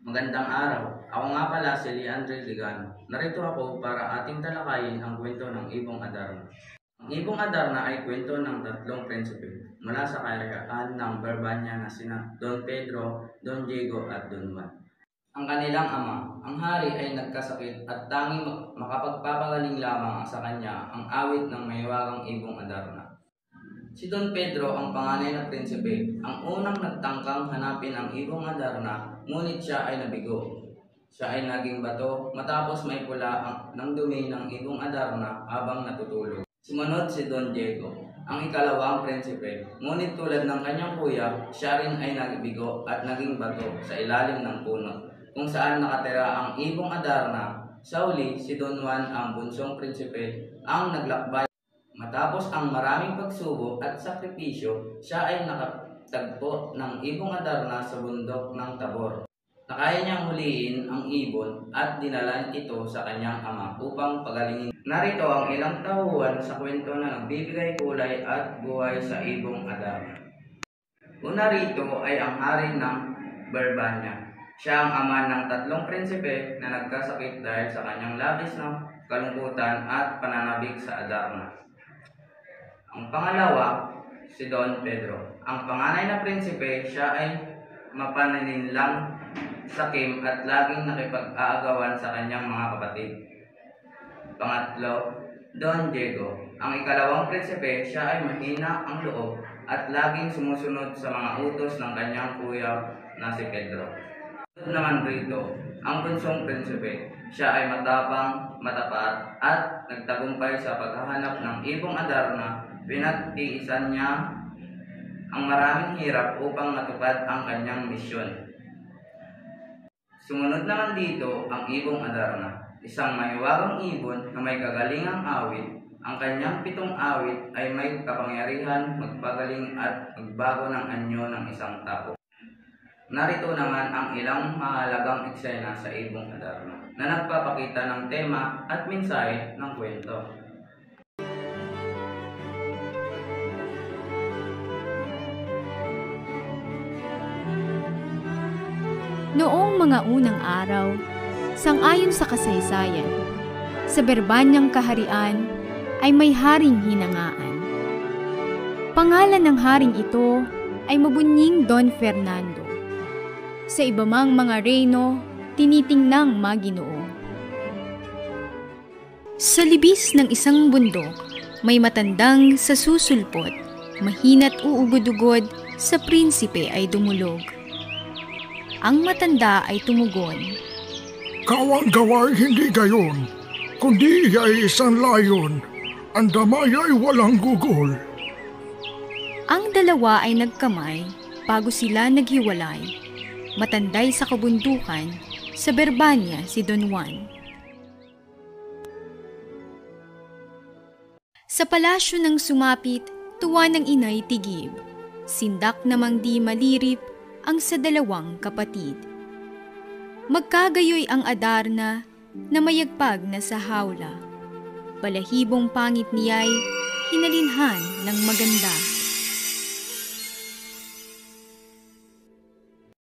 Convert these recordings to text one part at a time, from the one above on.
Magandang araw. Ako nga pala si Leandre Ligano. Narito ako para ating talakayin ang kwento ng Ibong Adarna. Ang Ibong Adarna ay kwento ng tatlong prinsipe mula sa kaharian ng Barbanya na sina Don Pedro, Don Diego at Don Juan. Ang kanilang ama, ang hari ay nagkasakit at tanging makapagpapagaling lamang sa kanya ang awit ng mahiwagang Ibong Adarna. Si Don Pedro ang panganay na prinsipe, ang unang nagtangkang hanapin ang Ibong Adarna, ngunit siya ay nabigo. Siya ay naging bato matapos may pula ng dumi ng Ibong Adarna habang natutulog. Sumunod si Don Diego, ang ikalawang prinsipe, ngunit tulad ng kanyang kuya, siya rin ay nabigo at naging bato sa ilalim ng puno, kung saan nakatira ang Ibong Adarna. Sa uli, si Don Juan ang bunsong prinsipe, ang naglakbay. Matapos ang maraming pagsubok at sakripisyo, siya ay nakatagpo ng Ibong Adarna sa bundok ng Tabor. Nakaya niyang huliin ang ibon at dinala ito sa kanyang ama upang pagalingin. Narito ang ilang tauhan sa kwento na nagbibigay kulay at buhay sa Ibong Adarna. Una rito ay ang hari ng Barbanya. Siya ang ama ng tatlong prinsipe na nagkasakit dahil sa kanyang labis na kalungkutan at pananabik sa Adarna. Ang pangalawa, si Don Pedro. Ang panganay na prinsipe, siya ay mapanininlang, sakim at laging nakipag-aagawan sa kanyang mga kapatid. Pangatlo, Don Diego. Ang ikalawang prinsipe, siya ay mahina ang loob at laging sumusunod sa mga utos ng kanyang kuya na si Pedro. Sunod naman rito, ang bunsong prinsipe. Siya ay matapang, matapat at nagtagumpay sa paghahanap ng Ibong Adarna. Pinagtiisan niya ang maraming hirap upang matupad ang kanyang misyon. Sumunod naman dito ang Ibong Adarna, isang mahiwagang ibon na may kagalingang awit. Ang kanyang 7 awit ay may kapangyarihan magpagaling at magbago ng anyo ng isang tao. Narito naman ang ilang mahalagang eksena sa Ibong Adarna na nagpapakita ng tema at mensahe ng kwento. Noong mga unang araw, sang-ayon sa kasaysayan, sa Barbanyang kaharian ay may haring hinangaan. Pangalan ng haring ito ay mabunying Don Fernando. Sa iba mang mga reyno, tinitingnang maginoo. Sa libis ng isang bundok, may matandang sa susulpot, mahina't uugod-ugod, sa prinsipe ay dumulog. Ang matanda ay tumugon, "Kawang-gawa hindi gayon, kundi ay isang layon, ang damay ay walang gugol." Ang dalawa ay nagkamay bago sila naghiwalay. Matanday sa kabundukan, sa Barbanya si Don Juan. Sa palasyo ng sumapit, tuwa ng inay tigib. Sindak namang di malirip ang sa dalawang kapatid. Magkagayoy ang Adarna na mayagpag na sa hawla. Balahibong pangit niya'y hinalinhan ng maganda.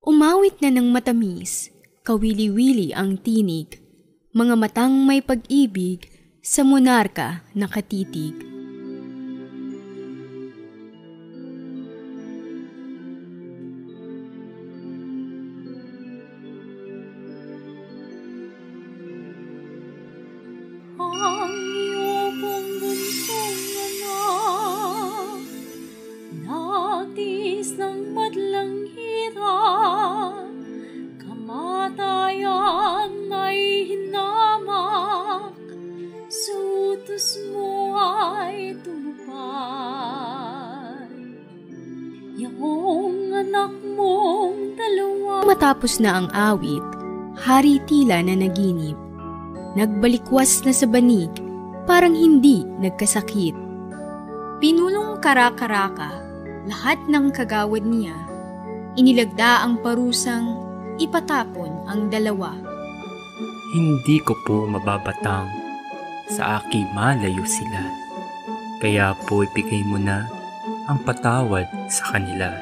Umawit na ng matamis, kawili-wili ang tinig, mga matang may pag-ibig sa monarka nakatitig. Ang iyong bunsong anak, nagtiis ng madlang hirap, kamatayan ay hinamak, sa utos mo ay tumupad. Yung anak mong dalawa. Matapos na ang awit, hari tila na naginip. Nagbalikwas na sa banig, parang hindi nagkasakit. Pinulong karakaraka, lahat ng kagawad niya. Inilagda ang parusang, ipatapon ang dalawa. Hindi ko po mababatang, sa aking malayo sila. Kaya po ibigay mo na ang patawad sa kanila.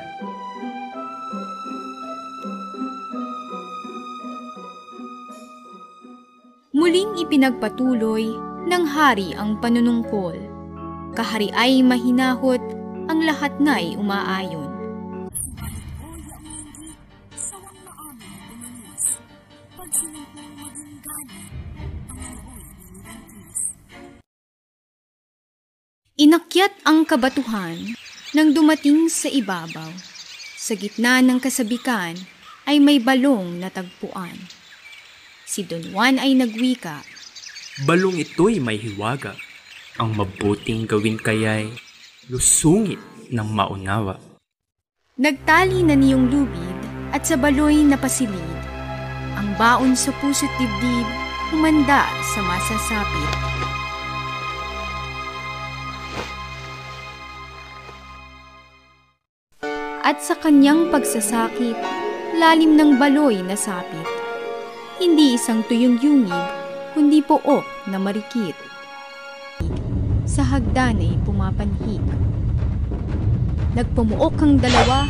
Muling ipinagpatuloy ng hari ang panunungkol. Kahari ay mahinahot, ang lahat na'y umaayon. Inakyat ang kabatuhan nang dumating sa ibabaw. Sa gitna ng kasabikan ay may balong na tagpuan. Si Don Juan ay nagwika, Balong ito'y may hiwaga. Ang mabuting gawin kaya'y lusungit ng maunawa. nagtali na niyong lubid at sa baloy napasilid. Ang baon sa puso't dibdib, humanda sa masasapit. At sa kanyang pagsasakit, lalim ng baloy nasapit. Hindi isang tuyong yungib, kundi pook na marikit. Sa hagdan ay pumapanhik. Nagpumuok ang dalawa,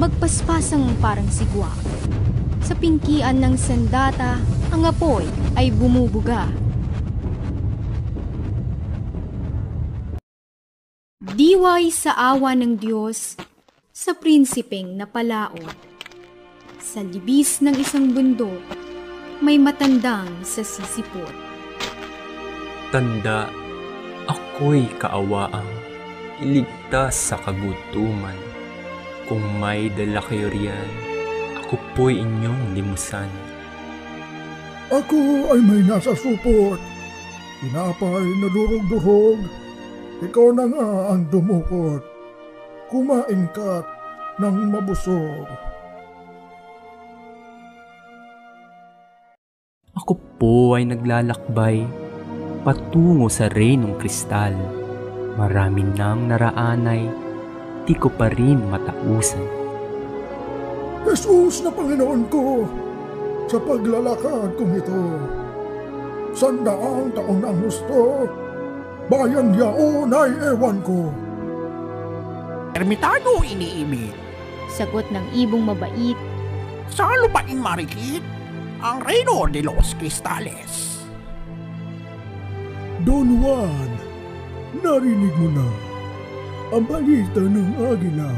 magpaspasang parang sigwa. Sa pingkian ng sandata, ang apoy ay bumubuga. Diway sa awa ng Diyos, sa prinsipeng napalaot. Sa libis ng isang bundok, may matandang sa sisipot. Tanda, ako'y kaawaang iligtas sa kagutuman. Kung may dala kayo riyan, ako po'y inyong limusan. Ako ay may nasa supot. Tinapay na durog-durog. Ikaw na nga ang dumukot. Kumain ka ng mabusog. Ako po ay naglalakbay patungo sa reynong kristal. Marami nang naraanay, di ko pa rin matausan. Jesus na Panginoon ko, sa paglalakad kong ito, 100 taon ang gusto, bayan yaon ay ewan ko. Ermitano iniimig, Sagot ng ibong mabait, sa lupaing marikit, ang Reino de los Cristales. Don Juan, narinig mo na ang balita ng agila.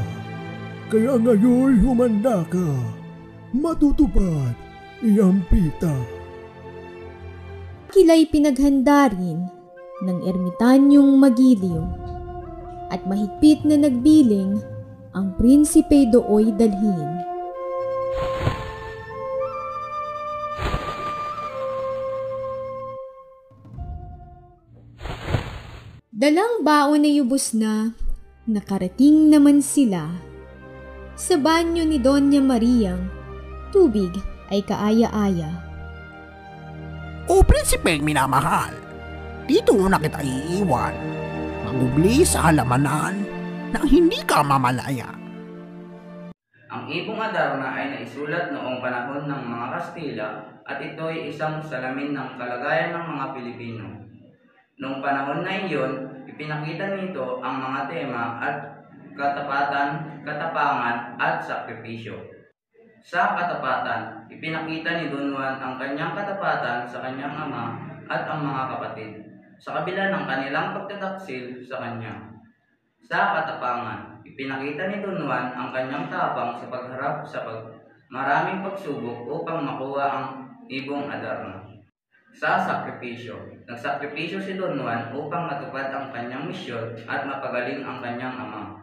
Kaya ngayon humanda ka, matutupad iyang pita. kila'y pinaghanda rin ng ermitanyong magiliw. At mahigpit na nagbiling, ang prinsipe dooy dalhin. Dalang baon ay ubos na, nakarating naman sila. Sa banyo ni Doña Mariang, tubig ay kaaya-aya. O prinsipeng minamahal, dito na kita iiwan. Magubli sa halamanan nang hindi ka mamalaya. Ang Ibong Adarna ay naisulat noong panahon ng mga Kastila at ito ay isang salamin ng kalagayan ng mga Pilipino. Noong panahon na iyon, ipinakita nito ang mga tema at katapatan, katapangan at sakripisyo. Sa katapatan, ipinakita ni Don Juan ang kanyang katapatan sa kanyang ama at ang mga kapatid, sa kabila ng kanilang pagtataksil sa kanya. Sa katapangan, ipinakita ni Don Juan ang kanyang tapang sa pagharap sa maraming pagsubok upang makuha ang Ibong Adarna. Sa sakripisyo, nagsakripisyo si Don Juan upang matupad ang kanyang misyon at mapagaling ang kanyang ama.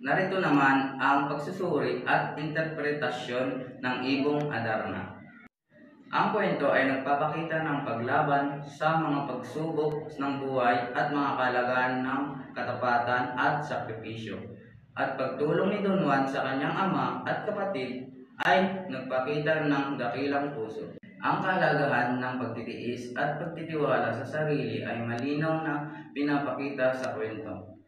Narito naman ang pagsusuri at interpretasyon ng Ibong Adarna. Ang kwento ay nagpapakita ng paglaban sa mga pagsubok ng buhay at mga kalagayan ng katapatan at sakripisyo. At pagtulong ni Don Juan sa kanyang ama at kapatid ay nagpakita ng dakilang puso. Ang kahalagahan ng pagtitiis at pagtitiwala sa sarili ay malinaw na pinapakita sa kwento.